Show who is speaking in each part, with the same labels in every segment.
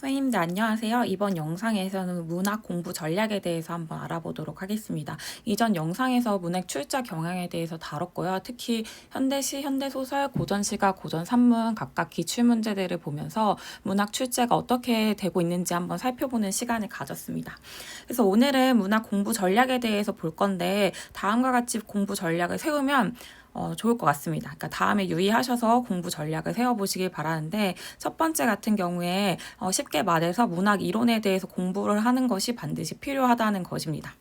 Speaker 1: 선생님들 안녕하세요. 이번 영상에서는 문학 공부 전략에 대해서 한번 알아보도록 하겠습니다. 이전 영상에서 문학 출자 경향에 대해서 다뤘고요. 특히 현대시, 현대소설, 고전시가, 고전산문 각각 기출문제들을 보면서 문학 출제가 어떻게 되고 있는지 한번 살펴보는 시간을 가졌습니다. 그래서 오늘은 문학 공부 전략에 대해서 볼 건데 다음과 같이 공부 전략을 세우면 좋을 것 같습니다. 그러니까 다음에 유의하셔서 공부 전략을 세워보시길 바라는데 첫 번째 같은 경우에 쉽게 말해서 문학 이론에 대해서 공부를 하는 것이 반드시 필요하다는 것입니다.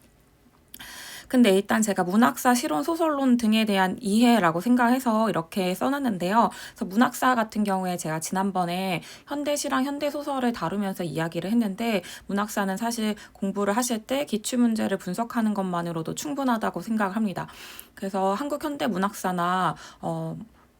Speaker 1: 근데 일단 제가 문학사, 실론, 소설론 등에 대한 이해라고 생각해서 이렇게 써놨는데요. 그래서 문학사 같은 경우에 제가 지난번에 현대시랑 현대소설을 다루면서 이야기를 했는데 문학사는 사실 공부를 하실 때 기출문제를 분석하는 것만으로도 충분하다고 생각을 합니다. 그래서 한국 현대 문학사나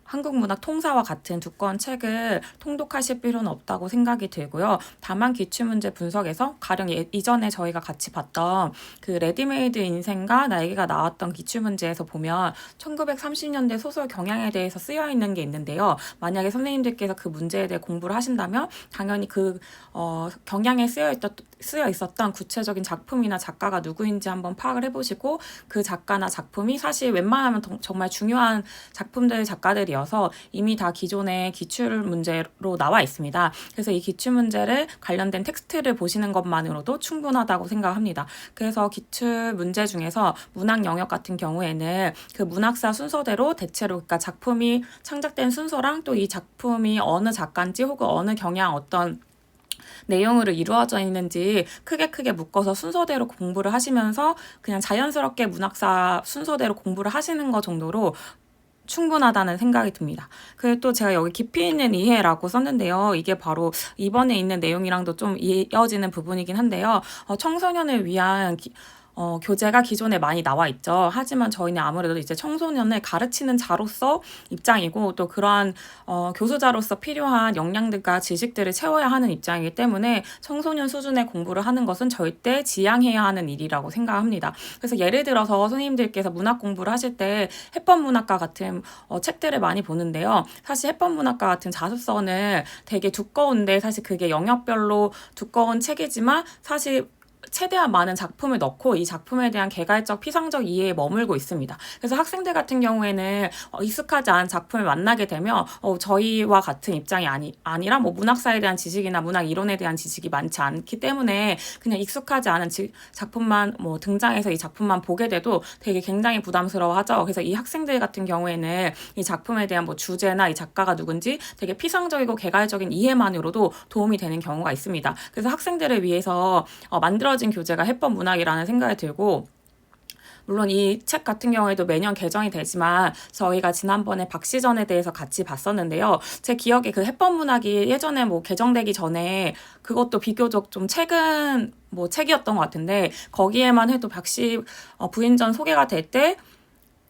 Speaker 1: 한국문학 통사와 같은 두꺼운 책을 통독하실 필요는 없다고 생각이 들고요. 다만 기출문제 분석에서 가령 이전에 저희가 같이 봤던 그 레디메이드 인생과 날개가 나왔던 기출문제에서 보면 1930년대 소설 경향에 대해서 쓰여 있는 게 있는데요. 만약에 선생님들께서 그 문제에 대해 공부를 하신다면 당연히 그 경향에 쓰여 있었던 구체적인 작품이나 작가가 누구인지 한번 파악을 해보시고 그 작가나 작품이 사실 웬만하면 정말 중요한 작가들이어서 이미 다 기존의 기출 문제로 나와 있습니다. 그래서 이 기출 문제를 관련된 텍스트를 보시는 것만으로도 충분하다고 생각합니다. 그래서 기출 문제 중에서 문학 영역 같은 경우에는 그 문학사 순서대로 대체로 그러니까 작품이 창작된 순서랑 또 이 작품이 어느 작가인지 혹은 어느 경향 어떤 내용으로 이루어져 있는지 크게 묶어서 순서대로 공부를 하시면서 그냥 자연스럽게 문학사 순서대로 공부를 하시는 것 정도로 충분하다는 생각이 듭니다. 그리고 또 제가 여기 깊이 있는 이해라고 썼는데요. 이게 바로 이번에 있는 내용이랑도 좀 이어지는 부분이긴 한데요. 청소년을 위한 교재가 기존에 많이 나와 있죠. 하지만 저희는 아무래도 이제 청소년을 가르치는 자로서 입장이고 또 그러한 교수자로서 필요한 역량들과 지식들을 채워야 하는 입장이기 때문에 청소년 수준의 공부를 하는 것은 절대 지양해야 하는 일이라고 생각합니다. 그래서 예를 들어서 선생님들께서 문학 공부를 하실 때 해법문학과 같은 책들을 많이 보는데요. 사실 해법문학과 같은 자습서는 되게 두꺼운데 사실 그게 영역별로 두꺼운 책이지만 사실 최대한 많은 작품을 넣고 이 작품에 대한 개괄적 피상적 이해에 머물고 있습니다. 그래서 학생들 같은 경우에는 익숙하지 않은 작품을 만나게 되면 저희와 같은 입장이 아니라 뭐 문학사에 대한 지식이나 문학 이론에 대한 지식이 많지 않기 때문에 그냥 익숙하지 않은 작품만 뭐 등장해서 이 작품만 보게 돼도 되게 굉장히 부담스러워하죠. 그래서 이 학생들 같은 경우에는 이 작품에 대한 뭐 주제나 이 작가가 누군지 되게 피상적이고 개괄적인 이해만으로도 도움이 되는 경우가 있습니다. 그래서 학생들을 위해서 만들어진 교재가 해법 문학이라는 생각이 들고 물론 이 책 같은 경우에도 매년 개정이 되지만 저희가 지난번에 박시전에 대해서 같이 봤었는데요. 제 기억에 그 해법 문학이 예전에 뭐 개정되기 전에 그것도 비교적 좀 최근 뭐 책이었던 것 같은데 거기에만 해도 박씨 부인전 소개가 될 때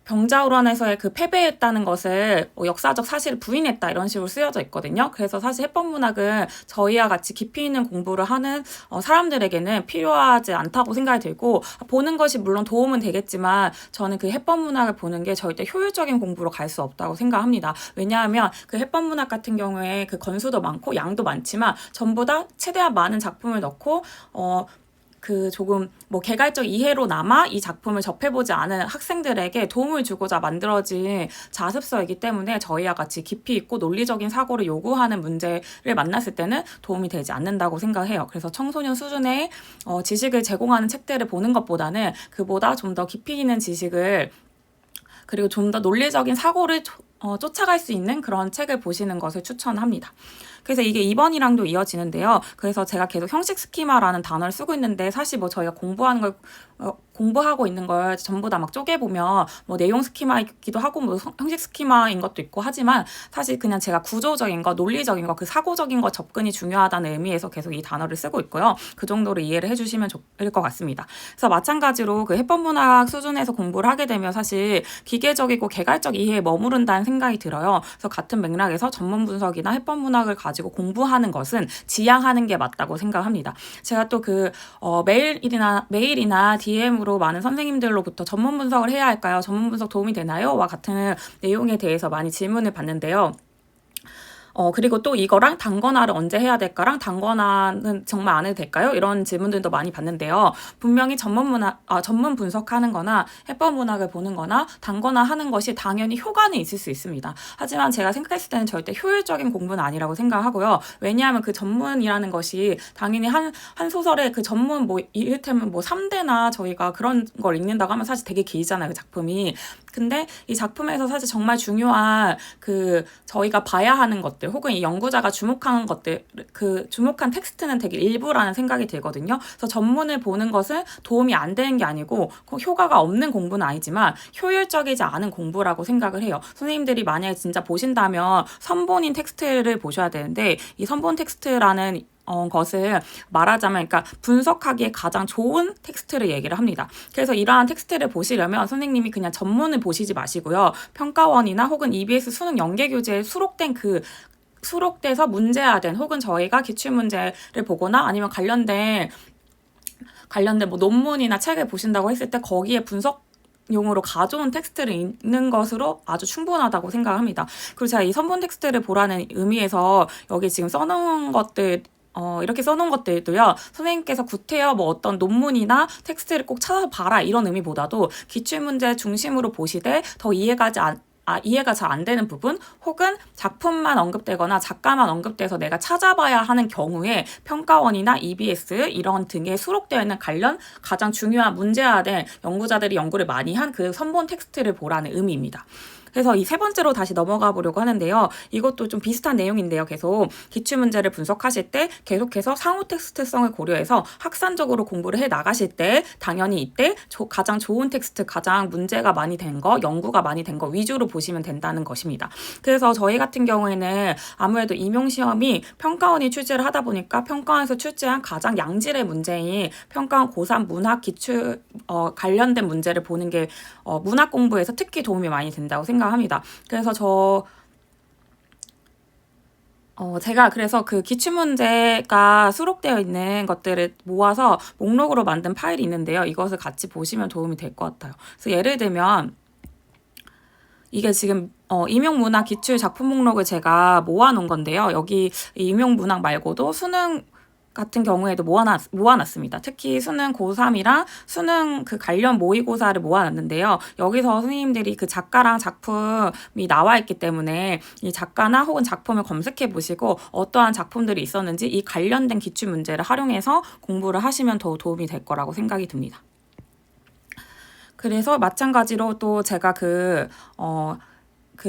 Speaker 1: 병자호란에서의 그 패배했다는 것을 역사적 사실을 부인했다 이런 식으로 쓰여져 있거든요. 그래서 사실 해법문학은 저희와 같이 깊이 있는 공부를 하는 사람들에게는 필요하지 않다고 생각이 들고 보는 것이 물론 도움은 되겠지만 저는 그 해법문학을 보는 게 절대 효율적인 공부로 갈 수 없다고 생각합니다. 왜냐하면 그 해법문학 같은 경우에 그 건수도 많고 양도 많지만 전부 다 최대한 많은 작품을 넣고 그 조금 뭐 개괄적 이해로나마 이 작품을 접해보지 않은 학생들에게 도움을 주고자 만들어진 자습서이기 때문에 저희와 같이 깊이 있고 논리적인 사고를 요구하는 문제를 만났을 때는 도움이 되지 않는다고 생각해요. 그래서 청소년 수준의 지식을 제공하는 책들을 보는 것보다는 그보다 좀 더 깊이 있는 지식을 그리고 좀 더 논리적인 사고를 쫓아갈 수 있는 그런 책을 보시는 것을 추천합니다. 그래서 이게 2번이랑도 이어지는데요. 그래서 제가 계속 형식 스키마라는 단어를 쓰고 있는데 사실 뭐 저희가 공부하고 있는 걸 전부 다 막 쪼개보면 뭐 내용 스키마이기도 하고 뭐 형식 스키마인 것도 있고 하지만 사실 그냥 제가 구조적인 거, 논리적인 거, 그 사고적인 거 접근이 중요하다는 의미에서 계속 이 단어를 쓰고 있고요. 그 정도로 이해를 해주시면 좋을 것 같습니다. 그래서 마찬가지로 그 해법문학 수준에서 공부를 하게 되면 사실 기계적이고 개괄적 이해에 머무른다는 생각이 들어요. 그래서 같은 맥락에서 전문 분석이나 해법문학을 가지고 공부하는 것은 지향하는 게 맞다고 생각합니다. 제가 또 그 메일이나 DM으로 많은 선생님들로부터 전문 분석을 해야 할까요? 전문 분석 도움이 되나요? 와 같은 내용에 대해서 많이 질문을 받는데요. 그리고 또 이거랑 단권화를 언제 해야 될까랑 단권화는 정말 안 해도 될까요? 이런 질문들도 많이 받는데요. 분명히 전문 분석하는 거나 해법 문학을 보는 거나 단권화 하는 것이 당연히 효과는 있을 수 있습니다. 하지만 제가 생각했을 때는 절대 효율적인 공부는 아니라고 생각하고요. 왜냐하면 그 전문이라는 것이 당연히 한 소설의 그 전문 이를테면 3대나 저희가 그런 걸 읽는다고 하면 사실 되게 길잖아요. 그 작품이. 근데 이 작품에서 사실 정말 중요한 저희가 봐야 하는 것들 혹은 이 연구자가 주목한 것들 주목한 텍스트는 되게 일부라는 생각이 들거든요. 그래서 전문을 보는 것은 도움이 안 되는 게 아니고 효과가 없는 공부는 아니지만 효율적이지 않은 공부라고 생각을 해요. 선생님들이 만약에 진짜 보신다면 선본인 텍스트를 보셔야 되는데 이 선본 텍스트라는 것을 말하자면 그러니까 분석하기에 가장 좋은 텍스트를 얘기를 합니다. 그래서 이러한 텍스트를 보시려면 선생님이 그냥 전문을 보시지 마시고요. 평가원이나 혹은 EBS 수능 연계교재에 수록돼서 문제화된 혹은 저희가 기출문제를 보거나 아니면 관련된 논문이나 책을 보신다고 했을 때 거기에 용으로 가져온 텍스트를 읽는 것으로 아주 충분하다고 생각합니다. 그리고 제가 이 선본 텍스트를 보라는 의미에서 여기 지금 써놓은 것들 이렇게 써놓은 것들도요, 선생님께서 구태여 어떤 논문이나 텍스트를 꼭 찾아서 봐라 이런 의미보다도 기출문제 중심으로 보시되 더 이해가 잘 안 되는 부분 혹은 작품만 언급되거나 작가만 언급돼서 내가 찾아봐야 하는 경우에 평가원이나 EBS 이런 등에 수록되어 있는 관련 가장 중요한 문제화된 연구자들이 연구를 많이 한 그 선본 텍스트를 보라는 의미입니다. 그래서 이 세 번째로 다시 넘어가 보려고 하는데요. 이것도 좀 비슷한 내용인데요. 계속 기출문제를 분석하실 때 계속해서 상호 텍스트성을 고려해서 학산적으로 공부를 해 나가실 때 당연히 이때 가장 좋은 텍스트, 가장 문제가 많이 된 거, 연구가 많이 된 거 위주로 보시면 된다는 것입니다. 그래서 저희 같은 경우에는 아무래도 임용시험이 평가원이 출제를 하다 보니까 평가원에서 출제한 가장 양질의 문제인 평가원 고3 문학 기출 관련된 문제를 보는 게 문학 공부에서 특히 도움이 많이 된다고 생각합니다. 그래서 제가 그래서 그 기출문제가 수록되어 있는 것들을 모아서 목록으로 만든 파일이 있는데요. 이것을 같이 보시면 도움이 될 것 같아요. 그래서 예를 들면 이게 지금 임용문학 기출 작품 목록을 제가 모아놓은 건데요. 여기 임용문학 말고도 수능 같은 경우에도 모아놨습니다. 특히 수능 고3이랑 수능 그 관련 모의고사를 모아놨는데요. 여기서 선생님들이 그 작가랑 작품이 나와 있기 때문에 이 작가나 혹은 작품을 검색해 보시고 어떠한 작품들이 있었는지 이 관련된 기출 문제를 활용해서 공부를 하시면 더 도움이 될 거라고 생각이 듭니다. 그래서 마찬가지로 또 제가 그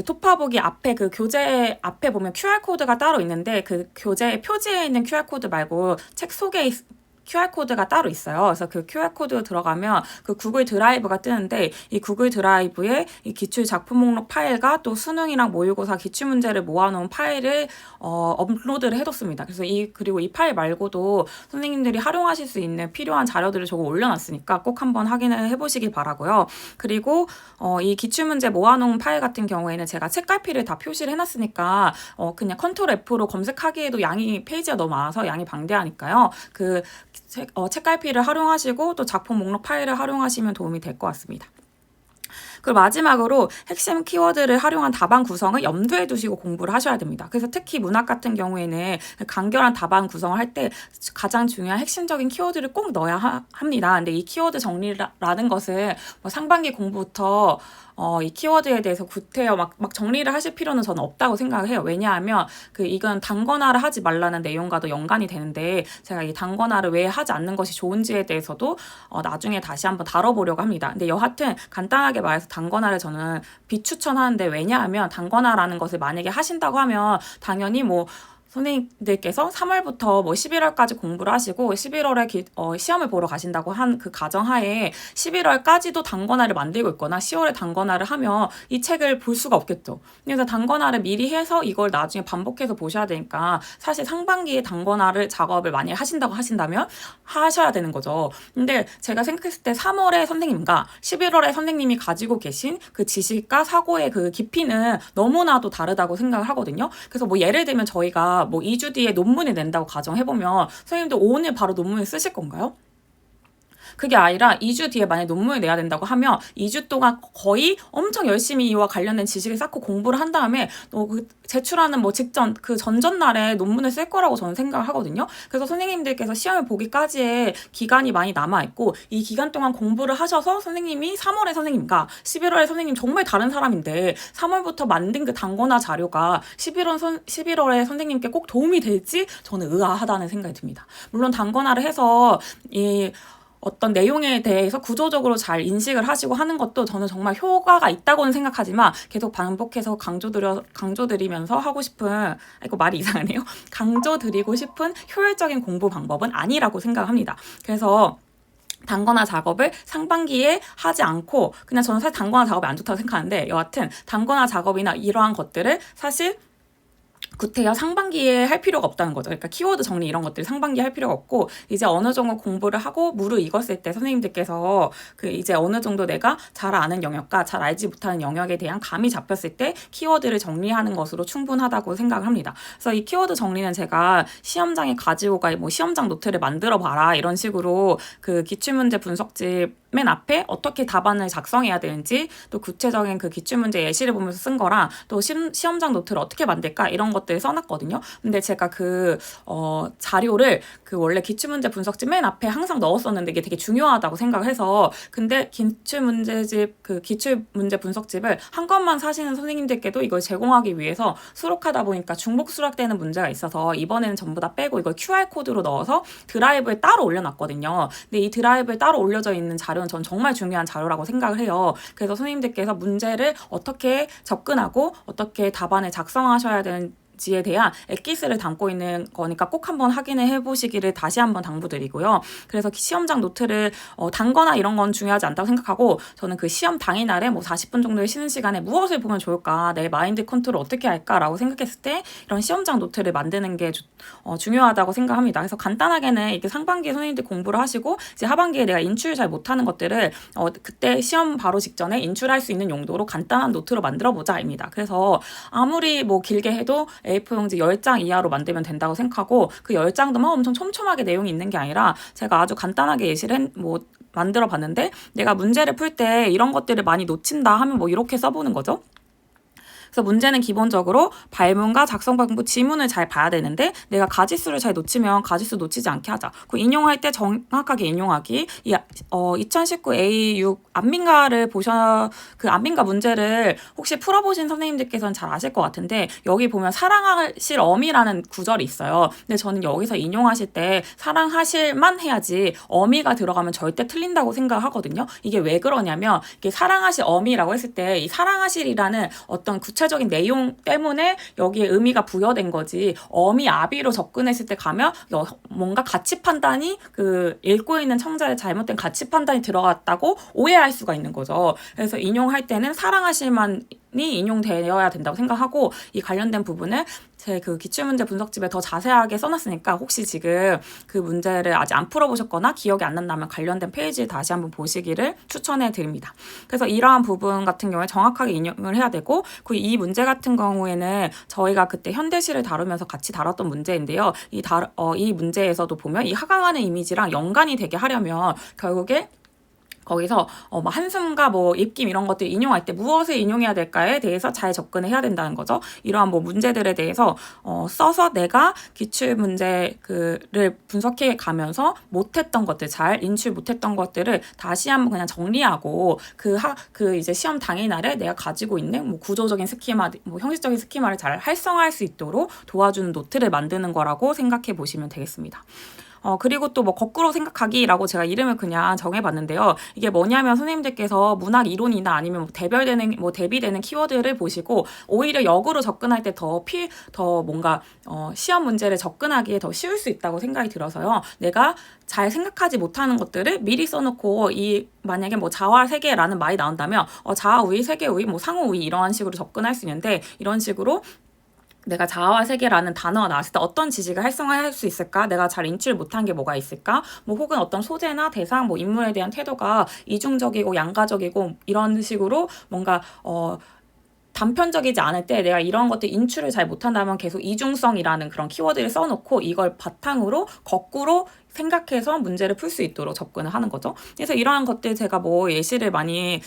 Speaker 1: 톱파보기 앞에 그 교재 앞에 보면 QR코드가 따로 있는데 그 교재 표지에 있는 QR코드 말고 책 속에 QR코드가 따로 있어요. 그래서 그 QR코드 들어가면 그 구글 드라이브가 뜨는데 이 구글 드라이브에 이 기출 작품 목록 파일과 또 수능이랑 모의고사 기출 문제를 모아놓은 파일을 업로드를 해뒀습니다. 그래서 그리고 이 파일 말고도 선생님들이 활용하실 수 있는 필요한 자료들을 조금 올려놨으니까 꼭 한번 확인을 해보시길 바라고요. 그리고 이 기출 문제 모아놓은 파일 같은 경우에는 제가 책갈피를 다 표시를 해놨으니까 그냥 컨트롤 F로 검색하기에도 페이지가 너무 많아서 양이 방대하니까요. 책갈피를 활용하시고 또 작품 목록 파일을 활용하시면 도움이 될 것 같습니다. 그리고 마지막으로 핵심 키워드를 활용한 답안 구성을 염두에 두시고 공부를 하셔야 됩니다. 그래서 특히 문학 같은 경우에는 간결한 답안 구성을 할 때 가장 중요한 핵심적인 키워드를 꼭 넣어야 합니다. 근데 이 키워드 정리라는 것은 상반기 공부부터 이 키워드에 대해서 구태여 막 정리를 하실 필요는 저는 없다고 생각을 해요. 왜냐하면 이건 단권화를 하지 말라는 내용과도 연관이 되는데 제가 이 단권화를 왜 하지 않는 것이 좋은지에 대해서도 나중에 다시 한번 다뤄보려고 합니다. 근데 여하튼 간단하게 말해서 단권화를 저는 비추천하는데 왜냐하면 단권화라는 것을 만약에 하신다고 하면 당연히 선생님들께서 3월부터 11월까지 공부를 하시고 11월에 시험을 보러 가신다고 한 그 가정하에 11월까지도 단권화를 만들고 있거나 10월에 단권화를 하면 이 책을 볼 수가 없겠죠. 그래서 단권화를 미리 해서 이걸 나중에 반복해서 보셔야 되니까 사실 상반기에 단권화를 작업을 많이 하신다면 하셔야 되는 거죠. 근데 제가 생각했을 때 3월에 선생님과 11월에 선생님이 가지고 계신 그 지식과 사고의 그 깊이는 너무나도 다르다고 생각을 하거든요. 그래서 예를 들면 저희가 2주 뒤에 논문을 낸다고 가정해보면 선생님도 오늘 바로 논문을 쓰실 건가요? 그게 아니라 2주 뒤에 만약에 논문을 내야 된다고 하면 2주 동안 거의 엄청 열심히 이와 관련된 지식을 쌓고 공부를 한 다음에 또 그 제출하는 뭐 직전 그 전전날에 논문을 쓸 거라고 저는 생각을 하거든요. 그래서 선생님들께서 시험을 보기까지의 기간이 많이 남아있고 이 기간 동안 공부를 하셔서 선생님이 3월에 선생님과 11월에 선생님 정말 다른 사람인데 3월부터 만든 그 단권화 자료가 11월에 선생님께 꼭 도움이 될지 저는 의아하다는 생각이 듭니다. 물론 단권화를 해서 이 어떤 내용에 대해서 구조적으로 잘 인식을 하시고 하는 것도 저는 정말 효과가 있다고는 생각하지만 계속 반복해서 강조드리면서 하고 싶은, 이거 말이 이상하네요. 강조드리고 싶은 효율적인 공부 방법은 아니라고 생각합니다. 그래서 단권화 작업을 상반기에 하지 않고 그냥 저는 사실 단권화 작업이 안 좋다고 생각하는데 여하튼 단권화 작업이나 이러한 것들을 사실 구태여 상반기에 할 필요가 없다는 거죠. 그러니까 키워드 정리 이런 것들 상반기에 할 필요가 없고 이제 어느 정도 공부를 하고 무르익었을 때 선생님들께서 그 이제 어느 정도 내가 잘 아는 영역과 잘 알지 못하는 영역에 대한 감이 잡혔을 때 키워드를 정리하는 것으로 충분하다고 생각을 합니다. 그래서 이 키워드 정리는 제가 시험장에 가지고 갈 뭐 시험장 노트를 만들어 봐라 이런 식으로 그 기출문제 분석집 맨 앞에 어떻게 답안을 작성해야 되는지 또 구체적인 그 기출문제 예시를 보면서 쓴 거랑 또 시험장 노트를 어떻게 만들까 이런 것들을 써놨거든요. 근데 제가 그 자료를 그 원래 기출문제 분석집 맨 앞에 항상 넣었었는데 이게 되게 중요하다고 생각을 해서 근데 기출문제집 그 기출문제 분석집을 한 권만 사시는 선생님들께도 이걸 제공하기 위해서 수록하다 보니까 중복 수락되는 문제가 있어서 이번에는 전부 다 빼고 이걸 QR코드로 넣어서 드라이브에 따로 올려놨거든요. 근데 이 드라이브에 따로 올려져 있는 자료는 전 정말 중요한 자료라고 생각을 해요. 그래서 선생님들께서 문제를 어떻게 접근하고 어떻게 답안을 작성하셔야 되는지에 대한 엑기스를 담고 있는 거니까 꼭 한번 확인을 해보시기를 다시 한번 당부드리고요. 그래서 시험장 노트를 단거나 이런 건 중요하지 않다고 생각하고 저는 그 시험 당일날에 뭐 40분 정도의 쉬는 시간에 무엇을 보면 좋을까, 내 마인드 컨트롤 어떻게 할까라고 생각했을 때 이런 시험장 노트를 만드는 게 중요하다고 생각합니다. 그래서 간단하게는 이렇게 상반기에 선생님들 공부를 하시고 이제 하반기에 내가 인출 잘 못하는 것들을 그때 시험 바로 직전에 인출할 수 있는 용도로 간단한 노트로 만들어 보자입니다. 그래서 아무리 뭐 길게 해도 A4용지 10장 이하로 만들면 된다고 생각하고 그 10장도 막 엄청 촘촘하게 내용이 있는 게 아니라 제가 아주 간단하게 예시를 만들어 봤는데 내가 문제를 풀 때 이런 것들을 많이 놓친다 하면 뭐 이렇게 써보는 거죠. 그래서 문제는 기본적으로 발문과 작성 방법 지문을 잘 봐야 되는데 내가 가지수를 잘 놓치면 가지수 놓치지 않게 하자. 그 인용할 때 정확하게 인용하기. 2019 A6 안민가를 그 안민가 문제를 혹시 풀어보신 선생님들께서는 잘 아실 것 같은데 여기 보면 사랑하실 어미라는 구절이 있어요. 근데 저는 여기서 인용하실 때 사랑하실만 해야지 어미가 들어가면 절대 틀린다고 생각하거든요. 이게 왜 그러냐면 이게 사랑하실 어미라고 했을 때 이 사랑하실이라는 어떤 구체적인 내용 때문에 여기에 의미가 부여된 거지 어미 아비로 접근했을 때 가면 뭔가 가치 판단이 그 읽고 있는 청자의 잘못된 가치 판단이 들어갔다고 오해할 수가 있는 거죠. 그래서 인용할 때는 사랑하실만 이 인용되어야 된다고 생각하고 이 관련된 부분을 제 그 기출문제 분석집에 더 자세하게 써놨으니까 혹시 지금 그 문제를 아직 안 풀어보셨거나 기억이 안 난다면 관련된 페이지를 다시 한번 보시기를 추천해 드립니다. 그래서 이러한 부분 같은 경우에 정확하게 인용을 해야 되고 이 문제 같은 경우에는 저희가 그때 현대시를 다루면서 같이 다뤘던 문제인데요. 이 문제에서도 보면 이 하강하는 이미지랑 연관이 되게 하려면 결국에 거기서 한숨과 입김 이런 것들 인용할 때 무엇을 인용해야 될까에 대해서 잘 접근을 해야 된다는 거죠. 이러한 문제들에 대해서 써서 내가 기출 문제를 분석해 가면서 못했던 것들, 잘 인출 못했던 것들을 다시 한번 그냥 정리하고 이제 시험 당일날에 내가 가지고 있는 구조적인 스키마, 형식적인 스키마를 잘 활성화할 수 있도록 도와주는 노트를 만드는 거라고 생각해 보시면 되겠습니다. 그리고 또 거꾸로 생각하기라고 제가 이름을 그냥 정해봤는데요. 이게 뭐냐면 선생님들께서 문학 이론이나 아니면 대비되는 키워드를 보시고 오히려 역으로 접근할 때 더 뭔가 시험 문제를 접근하기에 더 쉬울 수 있다고 생각이 들어서요. 내가 잘 생각하지 못하는 것들을 미리 써놓고 만약에 자화 세계라는 말이 나온다면 자화 우위, 세계 우위, 상호 우위 이러한 식으로 접근할 수 있는데 이런 식으로 내가 자아와 세계라는 단어가 나왔을 때 어떤 지식을 활성화할 수 있을까? 내가 잘 인출 못한 게 뭐가 있을까? 혹은 어떤 소재나 대상, 인물에 대한 태도가 이중적이고 양가적이고 이런 식으로 뭔가 단편적이지 않을 때 내가 이런 것들 인출을 잘 못한다면 계속 이중성이라는 그런 키워드를 써놓고 이걸 바탕으로 거꾸로 생각해서 문제를 풀 수 있도록 접근을 하는 거죠. 그래서 이러한 것들 제가 뭐 예시를 많이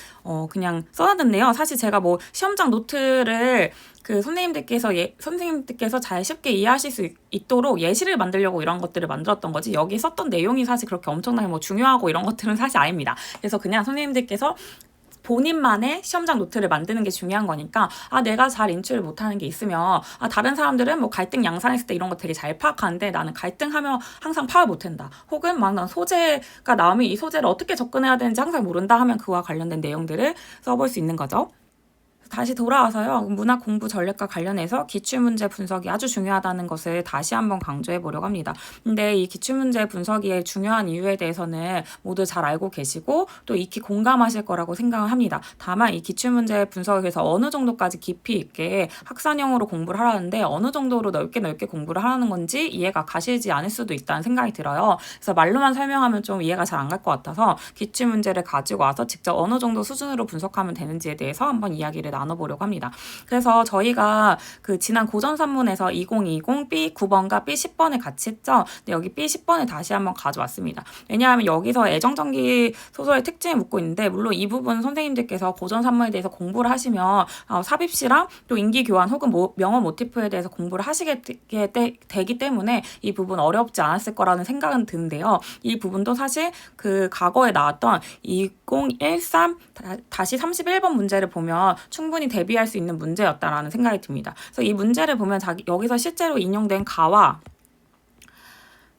Speaker 1: 그냥 써놨는데요. 사실 제가 뭐 시험장 노트를 그 선생님들께서 잘 쉽게 이해하실 수 있도록 예시를 만들려고 이런 것들을 만들었던 거지, 여기 썼던 내용이 사실 그렇게 엄청나게 뭐 중요하고 이런 것들은 사실 아닙니다. 그래서 그냥 선생님들께서 본인만의 시험장 노트를 만드는 게 중요한 거니까, 내가 잘 인출을 못하는 게 있으면 다른 사람들은 뭐 갈등 양상했을 때 이런 거 되게 잘 파악하는데 나는 갈등하면 항상 파악 못한다, 혹은 막 난 소재가 나오면 이 소재를 어떻게 접근해야 되는지 항상 모른다 하면 그와 관련된 내용들을 써볼 수 있는 거죠. 다시 돌아와서요, 문학 공부 전략과 관련해서 기출문제 분석이 아주 중요하다는 것을 다시 한번 강조해 보려고 합니다. 근데 이 기출문제 분석의 중요한 이유에 대해서는 모두 잘 알고 계시고 또 익히 공감하실 거라고 생각을 합니다. 다만 이 기출문제 분석에서 어느 정도까지 깊이 있게 학산형으로 공부를 하라는데 어느 정도로 넓게 공부를 하라는 건지 이해가 가시지 않을 수도 있다는 생각이 들어요. 그래서 말로만 설명하면 좀 이해가 잘 안 갈 것 같아서 기출문제를 가지고 와서 직접 어느 정도 수준으로 분석하면 되는지에 대해서 한번 이야기를 나눠보려고 합니다. 그래서 저희가 그 지난 고전산문에서 2020 B9번과 B10번을 같이 했죠. 근데 여기 B10번을 다시 한번 가져왔습니다. 왜냐하면 여기서 애정전기 소설의 특징을 묻고 있는데, 물론 이 부분 선생님들께서 고전산문에 대해서 공부를 하시면 삽입시랑 또 인기교환 혹은 명언 모티프에 대해서 공부를 하시게 되기 때문에 이 부분 어렵지 않았을 거라는 생각은 드는데요. 이 부분도 사실 그 과거에 나왔던 2013-31번 문제를 보면 충분히 대비할 수 있는 문제였다라는 생각이 듭니다. 그래서 이 문제를 보면 여기서 실제로 인용된 가와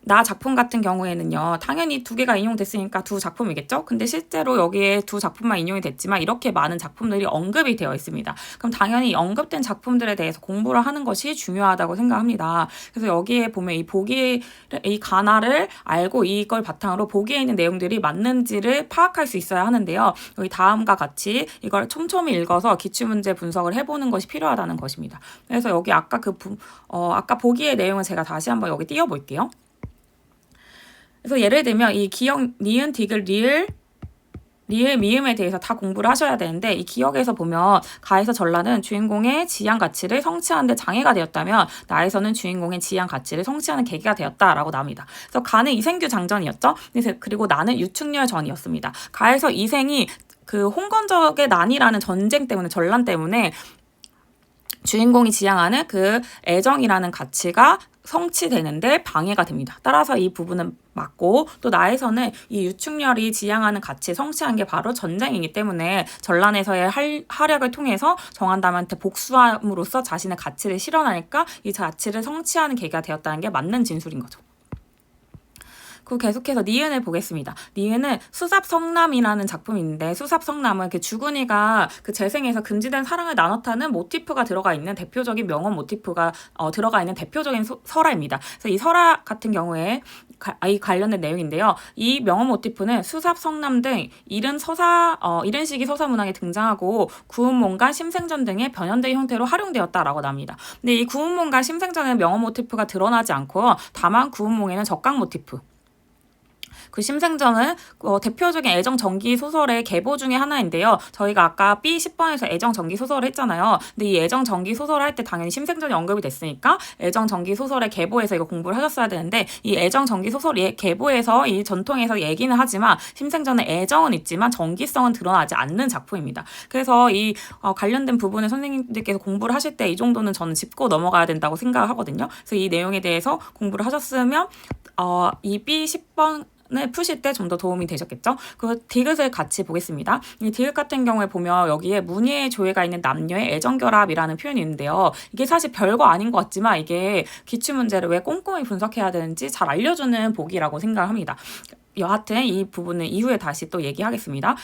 Speaker 1: 나 작품 같은 경우에는요, 당연히 두 개가 인용됐으니까 두 작품이겠죠? 근데 실제로 여기에 두 작품만 인용이 됐지만 이렇게 많은 작품들이 언급이 되어 있습니다. 그럼 당연히 언급된 작품들에 대해서 공부를 하는 것이 중요하다고 생각합니다. 그래서 여기에 보면 이 가나를 알고 이걸 바탕으로 보기에 있는 내용들이 맞는지를 파악할 수 있어야 하는데요. 여기 다음과 같이 이걸 촘촘히 읽어서 기출문제 분석을 해보는 것이 필요하다는 것입니다. 그래서 여기 아까 아까 보기의 내용을 제가 다시 한번 여기 띄워볼게요. 그래서 예를 들면 이 기역, 니은, 디귿, 리을, 미음에 대해서 다 공부를 하셔야 되는데, 이 기역에서 보면 가에서 전라는 주인공의 지향 가치를 성취하는 데 장애가 되었다면 나에서는 주인공의 지향 가치를 성취하는 계기가 되었다라고 나옵니다. 그래서 가는 이생규 장전이었죠. 그리고 나는 유충렬 전이었습니다. 가에서 이생이 그 홍건적의 난이라는 전쟁 때문에, 전란 때문에 주인공이 지향하는 그 애정이라는 가치가 성취되는데 방해가 됩니다. 따라서 이 부분은 맞고, 또 나에서는 이 유충렬이 지향하는 가치 성취한 게 바로 전쟁이기 때문에 전란에서의 활약을 통해서 정한담한테 복수함으로써 자신의 가치를 실현하니까 이 가치를 성취하는 계기가 되었다는 게 맞는 진술인 거죠. 그리고 계속해서 니은을 보겠습니다. 니은은 수삽성남이라는 작품인데, 수삽성남은 그 주군이가 그 재생에서 금지된 사랑을 나눴다는 모티프가 들어가 있는 대표적인 명언 모티프가 들어가 있는 대표적인 설화입니다. 그래서 이 설화 같은 경우에 이 관련된 내용인데요. 이 명언 모티프는 수삽성남 등 이른 시기 서사 문학에 등장하고 구운몽과 심생전 등의 변형된 형태로 활용되었다라고 납니다. 근데 이 구운몽과 심생전에는 명언 모티프가 드러나지 않고요. 다만 구운몽에는 적강 모티프, 그 심생전은 대표적인 애정 전기 소설의 계보 중에 하나인데요. 저희가 아까 B10번에서 애정 전기 소설을 했잖아요. 근데 이 애정 전기 소설을 할 때 당연히 심생전이 언급이 됐으니까 애정 전기 소설의 계보에서 이거 공부를 하셨어야 되는데, 이 애정 전기 소설의 계보에서 이 전통에서 얘기는 하지만 심생전에 애정은 있지만 전기성은 드러나지 않는 작품입니다. 그래서 이 관련된 부분을 선생님들께서 공부를 하실 때 이 정도는 저는 짚고 넘어가야 된다고 생각을 하거든요. 그래서 이 내용에 대해서 공부를 하셨으면 이 B10번 을 푸실 때 좀 더 도움이 되셨겠죠? 그 디귿을 같이 보겠습니다. 이 디귿 같은 경우에 보면 여기에 문예의 조예가 있는 남녀의 애정결합이라는 표현이 있는데요. 이게 사실 별거 아닌 것 같지만 이게 기출문제를 왜 꼼꼼히 분석해야 되는지 잘 알려주는 복이라고 생각을 합니다. 여하튼 이 부분은 이후에 다시 또 얘기하겠습니다.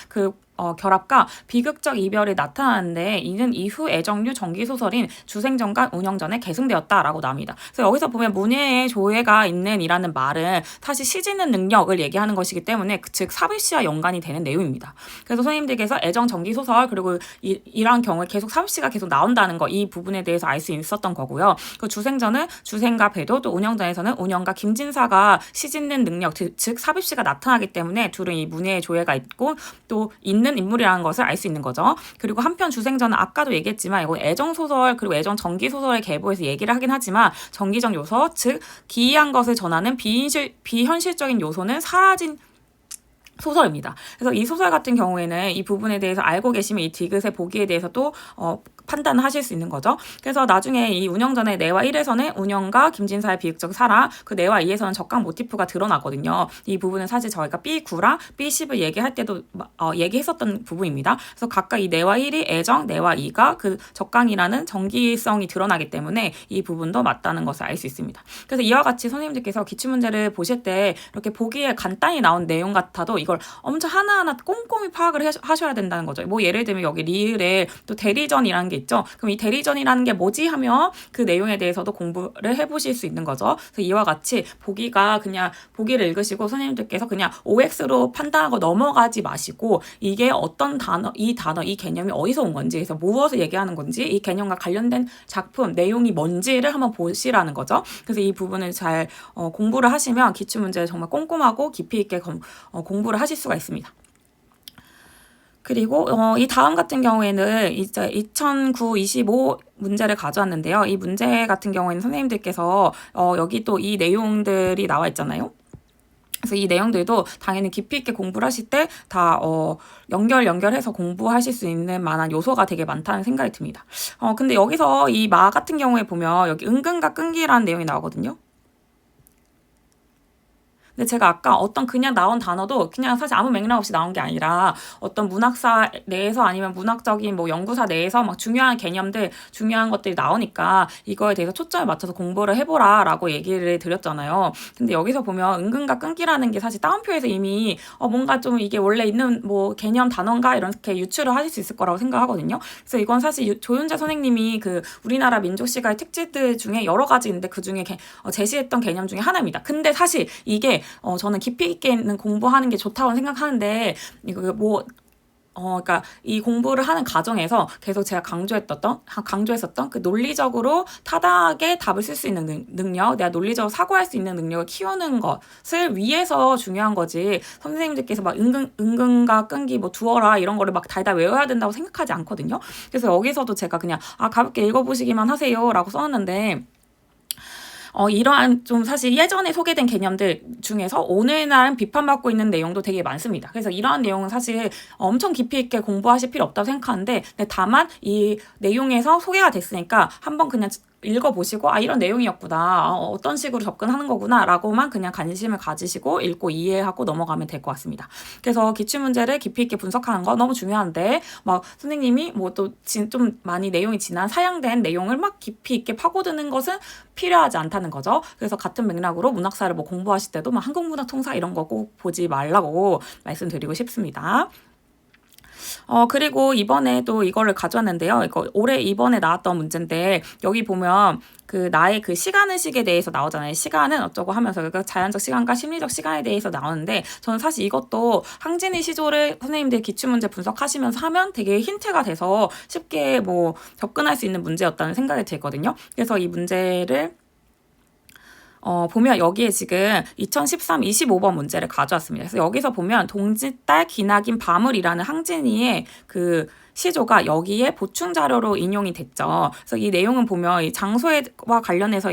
Speaker 1: 결합과 비극적 이별이 나타나는데 이는 이후 애정류 전기소설인 주생전과 운영전에 계승되었다라고 납니다. 그래서 여기서 보면 문예의 조예가 있는 이라는 말은 사실 시짓는 능력을 얘기하는 것이기 때문에 즉 삽입시와 연관이 되는 내용입니다. 그래서 선생님들께서 애정 전기소설 그리고 이러한 경우에 계속 삽입시가 계속 나온다는 거, 이 부분에 대해서 알 수 있었던 거고요. 그 주생전은 주생과 배도, 또 운영전에서는 운영과 김진사가 시짓는 능력 즉 삽입시가 나타나기 때문에 둘은 이 문예의 조예가 있고 또 있는 있는 인물이라는 것을 알 수 있는 거죠. 그리고 한편 주생전은 아까도 얘기했지만 이거 애정소설 그리고 애정 전기소설의 계보에서 얘기를 하긴 하지만 전기적 요소, 즉 기이한 것을 전하는 비현실적인 요소는 사라진 소설입니다. 그래서 이 소설 같은 경우에는 이 부분에 대해서 알고 계시면 이 디귿의 보기에 대해서도 판단을 하실 수 있는 거죠. 그래서 나중에 이 운영전의 내와 1에서는 운영과 김진사의 비극적 사랑, 그 내와 2에서는 적강 모티프가 드러나거든요. 이 부분은 사실 저희가 B9랑 B10을 얘기할 때도 얘기했었던 부분입니다. 그래서 각각 이 내와 1이 애정, 내와 2가 그 적강이라는 정기성이 드러나기 때문에 이 부분도 맞다는 것을 알 수 있습니다. 그래서 이와 같이 선생님들께서 기출문제를 보실 때 이렇게 보기에 간단히 나온 내용 같아도 이걸 엄청 하나하나 꼼꼼히 파악을 하셔야 된다는 거죠. 뭐 예를 들면 여기 리을에 또 대리전이라는 게 있죠. 그럼 이 대리전이라는 게 뭐지 하면 그 내용에 대해서도 공부를 해보실 수 있는 거죠. 그래서 이와 같이 보기가 그냥 보기를 읽으시고 선생님들께서 그냥 OX로 판단하고 넘어가지 마시고 이게 어떤 단어, 이 개념이 어디서 온 건지, 그래서 무엇을 얘기하는 건지, 이 개념과 관련된 작품, 내용이 뭔지를 한번 보시라는 거죠. 그래서 이 부분을 잘 공부를 하시면 기출문제를 정말 꼼꼼하고 깊이 있게 공부를 하실 수가 있습니다. 그리고 이 다음 같은 경우에는 이제 2009-25 문제를 가져왔는데요. 이 문제 같은 경우에는 선생님들께서 여기 또 이 내용들이 나와 있잖아요. 그래서 이 내용들도 당연히 깊이 있게 공부를 하실 때 다 연결해서 공부하실 수 있는 만한 요소가 되게 많다는 생각이 듭니다. 근데 여기서 이 마 같은 경우에 보면 여기 은근과 끈기라는 내용이 나오거든요. 근데 제가 아까 어떤 그냥 나온 단어도 그냥 사실 아무 맥락 없이 나온 게 아니라 어떤 문학사 내에서 아니면 문학적인 뭐 연구사 내에서 막 중요한 개념들, 중요한 것들이 나오니까 이거에 대해서 초점을 맞춰서 공부를 해보라 라고 얘기를 드렸잖아요. 근데 여기서 보면 은근과 끈기라는 게 사실 따옴표에서 이미 뭔가 좀 이게 원래 있는 뭐 개념 단어인가 이렇게 유추를 하실 수 있을 거라고 생각하거든요. 그래서 이건 사실 조윤재 선생님이 그 우리나라 민족시가의 특질들 중에 여러 가지 있는데 그 중에 제시했던 개념 중에 하나입니다. 근데 사실 이게 저는 깊이 있게 있는 공부하는 게 좋다고 생각하는데 이거 그러니까 이 공부를 하는 과정에서 계속 제가 강조했었던 그 논리적으로 타당하게 답을 쓸 수 있는 능력, 내가 논리적으로 사고할 수 있는 능력을 키우는 것을 위해서 중요한 거지. 선생님들께서 막 은근과 끈기 뭐 두어라 이런 거를 막 달달 외워야 된다고 생각하지 않거든요. 그래서 여기서도 제가 그냥 가볍게 읽어보시기만 하세요라고 써놨는데. 이러한 좀 사실 예전에 소개된 개념들 중에서 오늘날 비판받고 있는 내용도 되게 많습니다. 그래서 이러한 내용은 사실 엄청 깊이 있게 공부하실 필요 없다고 생각하는데, 다만 이 내용에서 소개가 됐으니까 한번 그냥 읽어보시고 이런 내용이었구나, 어떤 식으로 접근하는 거구나 라고만 그냥 관심을 가지시고 읽고 이해하고 넘어가면 될 것 같습니다. 그래서 기출문제를 깊이 있게 분석하는 거 너무 중요한데 막 선생님이 뭐 또 좀 많이 내용이 지난 사양된 내용을 막 깊이 있게 파고드는 것은 필요하지 않다는 거죠. 그래서 같은 맥락으로 문학사를 뭐 공부하실 때도 막 한국문학통사 이런 거 꼭 보지 말라고 말씀드리고 싶습니다. 그리고 이번에 또 이거를 가져왔는데요. 이거 올해 이번에 나왔던 문제인데 여기 보면 그 나의 그 시간의식에 대해서 나오잖아요. 시간은 어쩌고 하면서 그러니까 자연적 시간과 심리적 시간에 대해서 나오는데 저는 사실 이것도 항진의 시조를 선생님들 기출문제 분석하시면서 하면 되게 힌트가 돼서 쉽게 뭐 접근할 수 있는 문제였다는 생각이 들거든요. 그래서 이 문제를 보면 여기에 지금 2013 25번 문제를 가져왔습니다. 그래서 여기서 보면 동짓달 기나긴 밤을이라는 항진이의 그 시조가 여기에 보충 자료로 인용이 됐죠. 그래서 이 내용은 보면 이 장소와 관련해서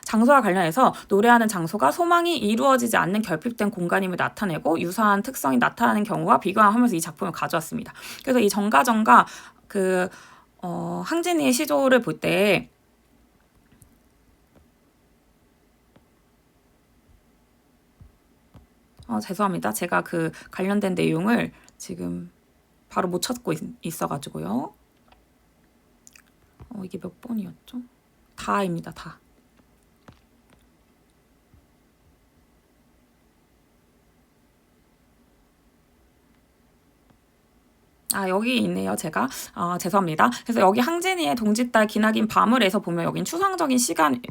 Speaker 1: 장소와 관련해서 노래하는 장소가 소망이 이루어지지 않는 결핍된 공간임을 나타내고 유사한 특성이 나타나는 경우와 비교하면서 이 작품을 가져왔습니다. 그래서 이 정가정가 그 항진이의 시조를 볼 때 죄송합니다. 제가 그 관련된 내용을 지금 바로 못 찾고 있어가지고요. 이게 몇 번이었죠? 다입니다. 다. 여기 있네요, 제가. 죄송합니다. 그래서 여기 항진이의 동짓달 기나긴 밤을에서 보면 여긴 추상적인 시간을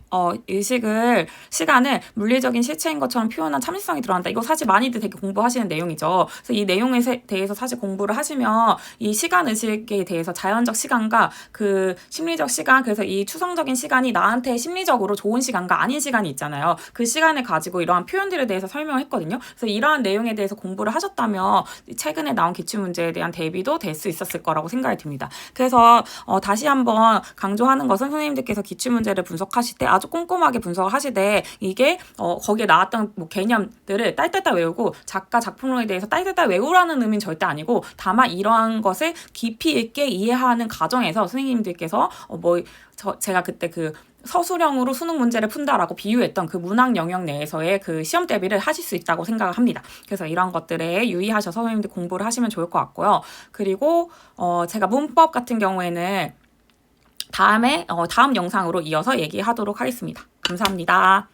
Speaker 1: 물리적인 실체인 것처럼 표현한 참신성이 드러난다. 이거 사실 많이들 되게 공부하시는 내용이죠. 그래서 이 내용에 대해서 사실 공부를 하시면 이 시간 의식에 대해서 자연적 시간과 그 심리적 시간, 그래서 이 추상적인 시간이 나한테 심리적으로 좋은 시간과 아닌 시간이 있잖아요. 그 시간을 가지고 이러한 표현들에 대해서 설명을 했거든요. 그래서 이러한 내용에 대해서 공부를 하셨다면 최근에 나온 기출문제에 대한 대비도 될 수 있었을 거라고 생각이 듭니다. 그래서 다시 한번 강조하는 것은 선생님들께서 기출문제를 분석하실 때 아주 꼼꼼하게 분석을 하시되 이게 거기에 나왔던 뭐 개념들을 딸딸딸 외우고 작가 작품론에 대해서 딸딸딸 외우라는 의미는 절대 아니고 다만 이러한 것을 깊이 있게 이해하는 과정에서 선생님들께서 제가 그때 그 서술형으로 수능 문제를 푼다라고 비유했던 그 문학 영역 내에서의 그 시험 대비를 하실 수 있다고 생각을 합니다. 그래서 이런 것들에 유의하셔서 선생님들 공부를 하시면 좋을 것 같고요. 그리고 제가 문법 같은 경우에는 다음 영상으로 이어서 얘기하도록 하겠습니다. 감사합니다.